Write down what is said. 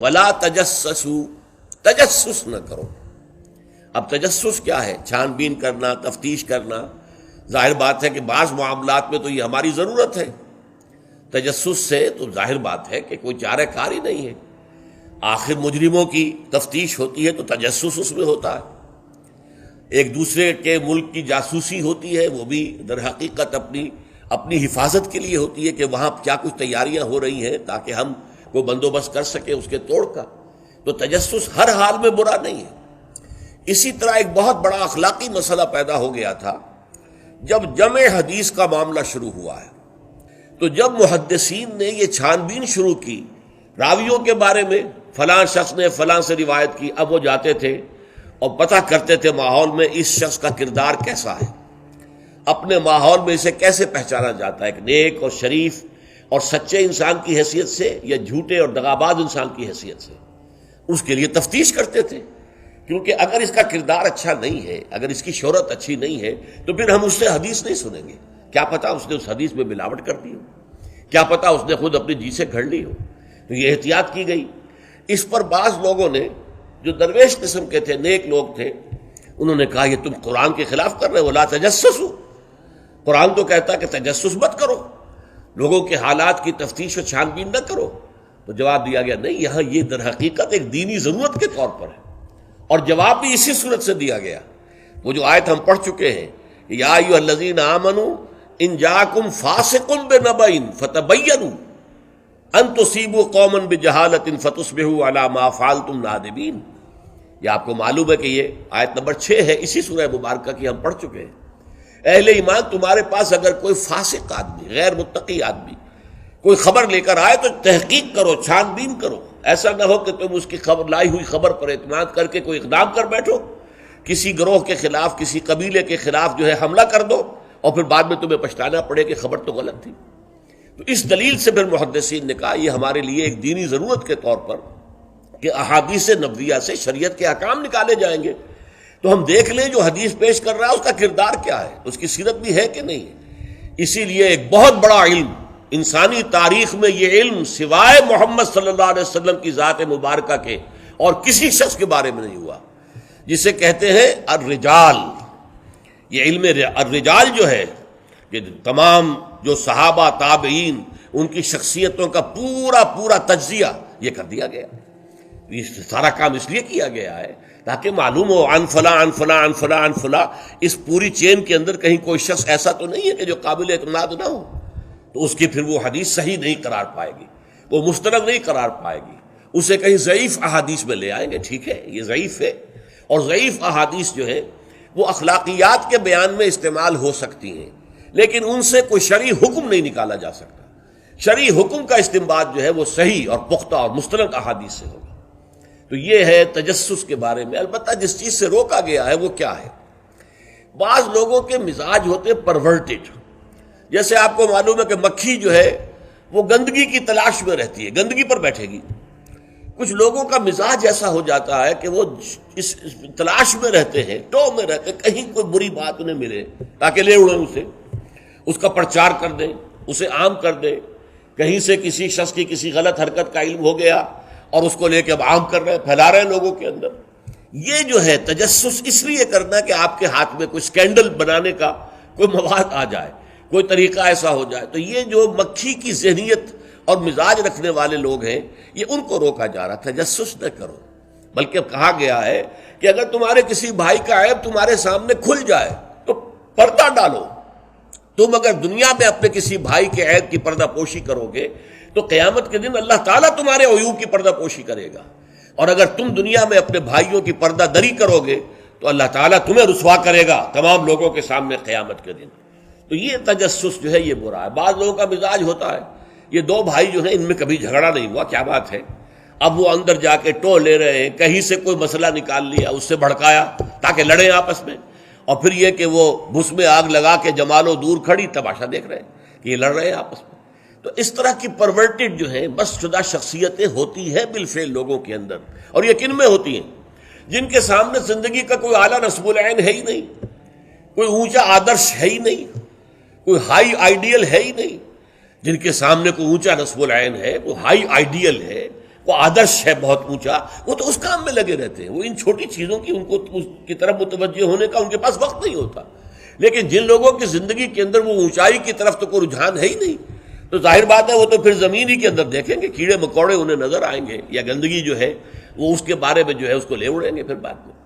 ولا تجسسوا، تجسس نہ کرو۔ اب تجسس کیا ہے؟ چھان بین کرنا، تفتیش کرنا۔ ظاہر بات ہے کہ بعض معاملات میں تو یہ ہماری ضرورت ہے، تجسس سے تو ظاہر بات ہے کہ کوئی چارہ کار ہی نہیں ہے۔ آخر مجرموں کی تفتیش ہوتی ہے تو تجسس اس میں ہوتا ہے، ایک دوسرے کے ملک کی جاسوسی ہوتی ہے، وہ بھی در حقیقت اپنی حفاظت کے لیے ہوتی ہے کہ وہاں کیا کچھ تیاریاں ہو رہی ہیں تاکہ ہم کو بندوبست کر سکے اس کے توڑ کا۔ تو تجسس ہر حال میں برا نہیں ہے۔ اسی طرح ایک بہت بڑا اخلاقی مسئلہ پیدا ہو گیا تھا جب جمع حدیث کا معاملہ شروع ہوا ہے۔ تو جب محدثین نے یہ چھان بین شروع کی راویوں کے بارے میں، فلاں شخص نے فلاں سے روایت کی، اب وہ جاتے تھے اور پتہ کرتے تھے ماحول میں اس شخص کا کردار کیسا ہے، اپنے ماحول میں اسے کیسے پہچانا جاتا ہے، ایک نیک اور شریف اور سچے انسان کی حیثیت سے یا جھوٹے اور دغاباز انسان کی حیثیت سے۔ اس کے لیے تفتیش کرتے تھے، کیونکہ اگر اس کا کردار اچھا نہیں ہے، اگر اس کی شہرت اچھی نہیں ہے تو پھر ہم اس سے حدیث نہیں سنیں گے۔ کیا پتہ اس نے اس حدیث میں ملاوٹ کر دی ہو، کیا پتہ اس نے خود اپنی جی سے گھڑ لی ہو۔ تو یہ احتیاط کی گئی۔ اس پر بعض لوگوں نے جو درویش قسم کے تھے، نیک لوگ تھے، انہوں نے کہا یہ تم قرآن کے خلاف کر رہے ہو، لا تجسسوا۔ قرآن تو کہتا ہے کہ تجسس مت کرو، لوگوں کے حالات کی تفتیش و چھان بین نہ کرو۔ تو جواب دیا گیا نہیں، یہاں یہ در حقیقت ایک دینی ضرورت کے طور پر ہے، اور جواب بھی اسی صورت سے دیا گیا۔ وہ جو آیت ہم پڑھ چکے ہیں، یا ایھا الذین آمنوا ان جاءکم فاسق بنبأ فتبینوا ان تصیبوا قوما بجہالۃ فتصبحوا علی ما فعلتم نادمین۔ یہ آپ کو معلوم ہے کہ یہ آیت نمبر 6 ہے اسی سورہ مبارکہ کی، ہم پڑھ چکے ہیں۔ اہل ایمان، تمہارے پاس اگر کوئی فاسق آدمی، غیر متقی آدمی کوئی خبر لے کر آئے تو تحقیق کرو، چھان بین کرو۔ ایسا نہ ہو کہ تم اس کی خبر لائی ہوئی خبر پر اعتماد کر کے کوئی اقدام کر بیٹھو، کسی گروہ کے خلاف، کسی قبیلے کے خلاف جو ہے حملہ کر دو، اور پھر بعد میں تمہیں پچھتانا پڑے کہ خبر تو غلط تھی۔ تو اس دلیل سے پھر محدثین نے کہا یہ ہمارے لیے ایک دینی ضرورت کے طور پر کہ احادیث نبویہ سے شریعت کے احکام نکالے جائیں گے، تو ہم دیکھ لیں جو حدیث پیش کر رہا ہے اس کا کردار کیا ہے، اس کی سیرت بھی ہے کہ نہیں ہے۔ اسی لیے ایک بہت بڑا علم انسانی تاریخ میں، یہ علم سوائے محمد صلی اللہ علیہ وسلم کی ذات مبارکہ کے اور کسی شخص کے بارے میں نہیں ہوا، جسے کہتے ہیں الرجال۔ یہ علم الرجال جو ہے کہ تمام جو صحابہ تابعین ان کی شخصیتوں کا پورا تجزیہ یہ کر دیا گیا۔ یہ سارا کام اس لیے کیا گیا ہے تاکہ معلوم ہو عن فلاں عن فلاں عن فلاں عن فلاں، اس پوری چین کے اندر کہیں کوئی شخص ایسا تو نہیں ہے کہ جو قابل اعتماد نہ ہو، تو اس کی پھر وہ حدیث صحیح نہیں قرار پائے گی، وہ مستند نہیں قرار پائے گی، اسے کہیں ضعیف احادیث میں لے آئیں گے۔ ٹھیک ہے، یہ ضعیف ہے، اور ضعیف احادیث جو ہے وہ اخلاقیات کے بیان میں استعمال ہو سکتی ہیں، لیکن ان سے کوئی شرعی حکم نہیں نکالا جا سکتا۔ شرعی حکم کا استنباط جو ہے وہ صحیح اور پختہ اور مستند احادیث سے ہوگا۔ تو یہ ہے تجسس کے بارے میں۔ البتہ جس چیز سے روکا گیا ہے وہ کیا ہے؟ بعض لوگوں کے مزاج ہوتے پرورٹڈ، جیسے آپ کو معلوم ہے کہ مکھی جو ہے وہ گندگی کی تلاش میں رہتی ہے، گندگی پر بیٹھے گی۔ کچھ لوگوں کا مزاج ایسا ہو جاتا ہے کہ وہ اس تلاش میں رہتے ہیں، ٹو میں رہتے ہیں، کہیں کوئی بری بات انہیں ملے تاکہ لے اڑیں اسے، اس کا پرچار کر دیں، اسے عام کر دیں۔ کہیں سے کسی شخص کی کسی غلط حرکت کا علم ہو گیا اور اس کو لے کے اب عام کر رہے ہیں، پھیلا رہے ہیں لوگوں کے اندر۔ یہ جو ہے تجسس اس لیے کرنا کہ آپ کے ہاتھ میں کوئی سکینڈل بنانے کا کوئی مواد آ جائے، کوئی طریقہ ایسا ہو جائے۔ تو یہ جو مکھی کی ذہنیت اور مزاج رکھنے والے لوگ ہیں، یہ ان کو روکا جا رہا، تجسس نہ کرو۔ بلکہ کہا گیا ہے کہ اگر تمہارے کسی بھائی کا عیب تمہارے سامنے کھل جائے تو پردہ ڈالو۔ تم اگر دنیا میں اپنے کسی بھائی کے عیب کی پردہ پوشی کرو گے تو قیامت کے دن اللہ تعالیٰ تمہارے عیوب کی پردہ پوشی کرے گا، اور اگر تم دنیا میں اپنے بھائیوں کی پردہ دری کرو گے تو اللہ تعالیٰ تمہیں رسوا کرے گا تمام لوگوں کے سامنے قیامت کے دن۔ تو یہ تجسس جو ہے یہ برا ہے۔ بعض لوگوں کا مزاج ہوتا ہے، یہ دو بھائی جو ہیں ان میں کبھی جھگڑا نہیں ہوا، کیا بات ہے، اب وہ اندر جا کے ٹو لے رہے ہیں، کہیں سے کوئی مسئلہ نکال لیا، اس سے بھڑکایا تاکہ لڑیں آپس میں، اور پھر یہ کہ وہ بھس میں آگ لگا کے جمالو دور کھڑی تماشا دیکھ رہے ہیں کہ یہ لڑ رہے ہیں آپس میں۔ تو اس طرح کی پرورٹڈ جو ہیں بس شدہ شخصیتیں ہوتی ہیں بالفعل لوگوں کے اندر، اور یہ کن میں ہوتی ہیں؟ جن کے سامنے زندگی کا کوئی اعلیٰ نصب العین ہے ہی نہیں، کوئی اونچا آدرش ہے ہی نہیں، کوئی ہائی آئیڈیل ہے ہی نہیں۔ جن کے سامنے کوئی اونچا نصب العین ہے، کوئی ہائی آئیڈیل ہے، وہ آدرش ہے بہت اونچا، وہ تو اس کام میں لگے رہتے ہیں، وہ ان چھوٹی چیزوں کی ان کو اس کی طرف متوجہ ہونے کا ان کے پاس وقت نہیں ہوتا۔ لیکن جن لوگوں کی زندگی کے اندر وہ اونچائی کی طرف تو کوئی رجحان ہے ہی نہیں، تو ظاہر بات ہے وہ تو پھر زمین ہی کے اندر دیکھیں گے، کیڑے مکوڑے انہیں نظر آئیں گے، یا گندگی جو ہے وہ اس کے بارے میں جو ہے اس کو لے اڑیں گے پھر بعد میں۔